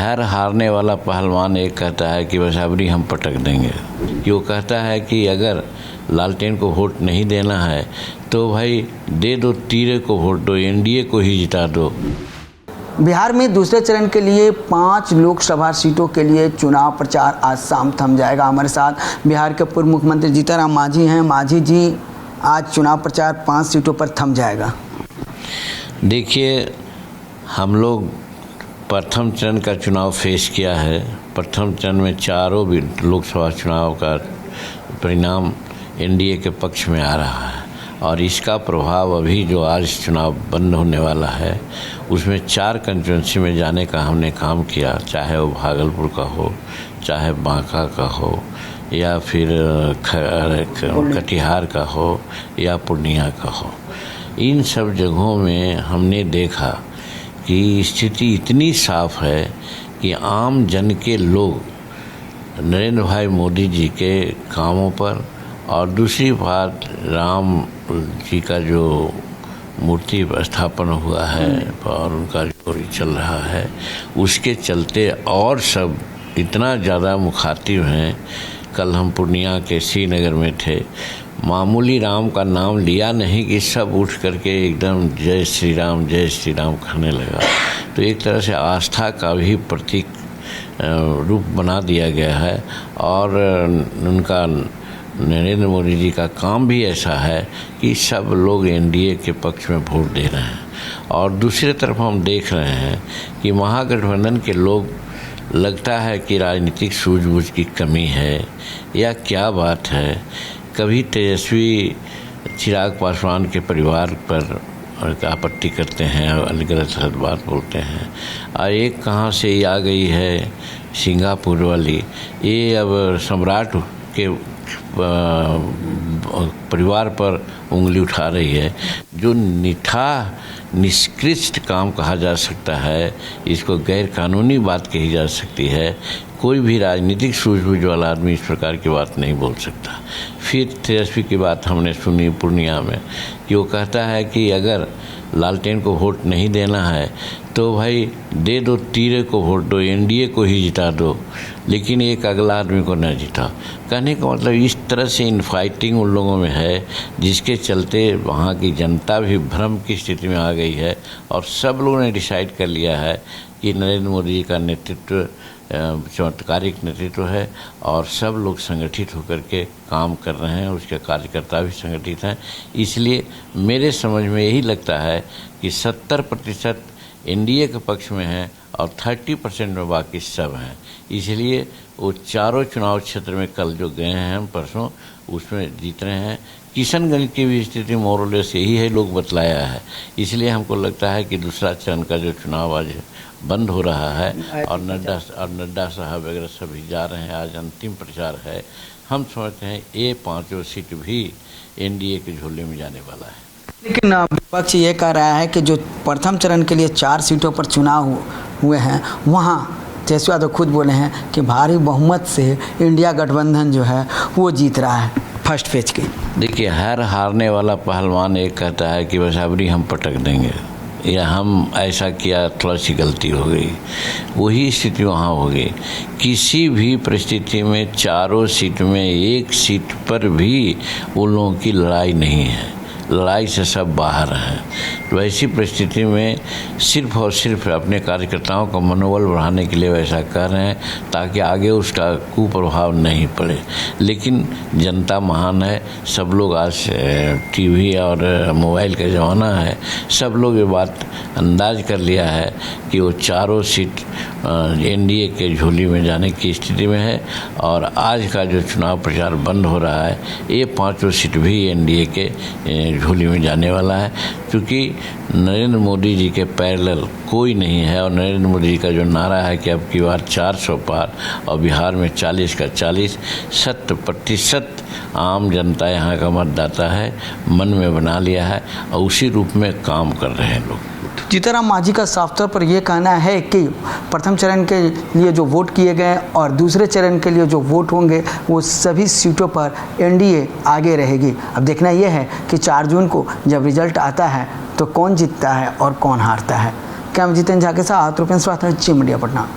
हर हारने वाला पहलवान एक कहता है कि बस अबरी हम पटक देंगे। वो कहता है कि अगर लालटेन को वोट नहीं देना है तो भाई दे दो, तीरे को वोट दो, एनडीए को ही जिता दो। बिहार में दूसरे चरण के लिए 5 लोकसभा सीटों के लिए चुनाव प्रचार आज शाम थम जाएगा। हमारे साथ बिहार के पूर्व मुख्यमंत्री जीतनराम मांझी हैं। मांझी जी, आज चुनाव प्रचार 5 सीटों पर थम जाएगा। देखिए, हम लोग प्रथम चरण का चुनाव फेस किया है। प्रथम चरण में चारों भी लोकसभा चुनाव का परिणाम एनडीए के पक्ष में आ रहा है और इसका प्रभाव अभी जो आज चुनाव बंद होने वाला है उसमें 4 कंस्टिट्यूंसी में जाने का हमने काम किया, चाहे वो भागलपुर का हो, चाहे बांका का हो, या फिर कटिहार का हो, या पूर्णिया का हो। इन सब जगहों में हमने देखा कि स्थिति इतनी साफ है कि आम जन के लोग नरेंद्र भाई मोदी जी के कामों पर और दूसरी बात राम जी का जो मूर्ति स्थापन हुआ है और उनका जो चल रहा है उसके चलते और सब इतना ज़्यादा मुखातिब हैं। कल हम पूर्णिया के श्रीनगर में थे, मामूली राम का नाम लिया नहीं कि सब उठ करके एकदम जय श्री राम कहने लगा। तो एक तरह से आस्था का भी प्रतीक रूप बना दिया गया है और उनका नरेंद्र मोदी जी का काम भी ऐसा है कि सब लोग एनडीए के पक्ष में वोट दे रहे हैं। और दूसरी तरफ हम देख रहे हैं कि महागठबंधन के लोग, लगता है कि राजनीतिक सूझबूझ की कमी है या क्या बात है। कभी तेजस्वी चिराग पासवान के परिवार पर आपत्ति करते हैं और गलत बात बोलते हैं, और एक कहाँ से ये आ गई है सिंगापुर वाली, ये अब सम्राट के परिवार पर उंगली उठा रही है। जो निष्कृष्ट काम कहा जा सकता है, इसको गैर कानूनी बात कही जा सकती है। कोई भी राजनीतिक सूझबूझ वाला आदमी इस प्रकार की बात नहीं बोल सकता। फिर तेजस्वी की बात हमने सुनी पूर्णिया में कि वो कहता है कि अगर लालटेन को वोट नहीं देना है तो भाई दे दो, तीरे को वोट दो, एनडीए को ही जिता दो, लेकिन एक अगला आदमी को न जिता। कहने का मतलब इस तरह से इनफाइटिंग उन लोगों में है जिसके चलते वहाँ की जनता भी भ्रम की स्थिति में आ गई है और सब लोगों ने डिसाइड कर लिया है कि नरेंद्र मोदी जी का नेतृत्व चमत्कारिक नेतृत्व है और सब लोग संगठित होकर के काम कर रहे हैं, उसके कार्यकर्ता भी संगठित हैं। इसलिए मेरे समझ में यही लगता है कि 70% एनडीए के पक्ष में है और 30% में बाकी सब हैं। इसलिए वो चारों चुनाव क्षेत्र में कल जो गए हैं हम परसों, उसमें जीत रहे हैं। किशनगंज की भी स्थिति मोरलेस यही है, लोग बतलाया है। इसलिए हमको लगता है कि दूसरा चरण का जो चुनाव आज बंद हो रहा है और नड्डा साहब वगैरह सभी जा रहे हैं, आज अंतिम प्रचार है। हम समझते हैं ये 5 सीट भी एनडीए के झोले में जाने वाला है। लेकिन विपक्ष ये कह रहा है कि जो प्रथम चरण के लिए 4 सीटों पर चुनाव हुए हैं, वहाँ तेजस्वी यादव खुद बोले हैं कि भारी बहुमत से इंडिया गठबंधन जो है वो जीत रहा है फर्स्ट फेज के। देखिए, हर हारने वाला पहलवान एक कहता है कि बस अबरी हम पटक देंगे, या हम ऐसा किया, थोड़ा सी गलती हो गई। वही स्थिति वहाँ हो गई। किसी भी परिस्थिति में चारों सीट में एक सीट पर भी उन लोगों की लड़ाई नहीं है, लड़ाई से सब बाहर हैं। तो ऐसी परिस्थिति में सिर्फ और सिर्फ अपने कार्यकर्ताओं का मनोबल बढ़ाने के लिए वैसा कर रहे हैं ताकि आगे उसका कुप्रभाव नहीं पड़े। लेकिन जनता महान है, सब लोग आज टीवी और मोबाइल का ज़माना है, सब लोग ये बात अंदाज कर लिया है कि वो चारों सीट एनडीए के झोली में जाने की स्थिति में है। और आज का जो चुनाव प्रचार बंद हो रहा है, ये 5 सीट भी एनडीए के झोली में जाने वाला है, क्योंकि नरेंद्र मोदी जी के पैरेलल कोई नहीं है। और नरेंद्र मोदी जी का जो नारा है कि अब की बार 400 पार और बिहार में 40 का 40, 100% आम जनता यहाँ का मतदाता है, मन में बना लिया है और उसी रूप में काम कर रहे हैं लोग। जीतनराम मांझी का साफ तौर पर यह कहना है कि प्रथम चरण के लिए जो वोट किए गए और दूसरे चरण के लिए जो वोट होंगे वो सभी सीटों पर एनडीए आगे रहेगी। अब देखना यह है कि 4 जून को जब रिजल्ट आता है तो कौन जीतता है और कौन हारता है। क्या जितेंद्र झा के साथ रूपेंद्र स्वास्थ्य, मीडिया पटना।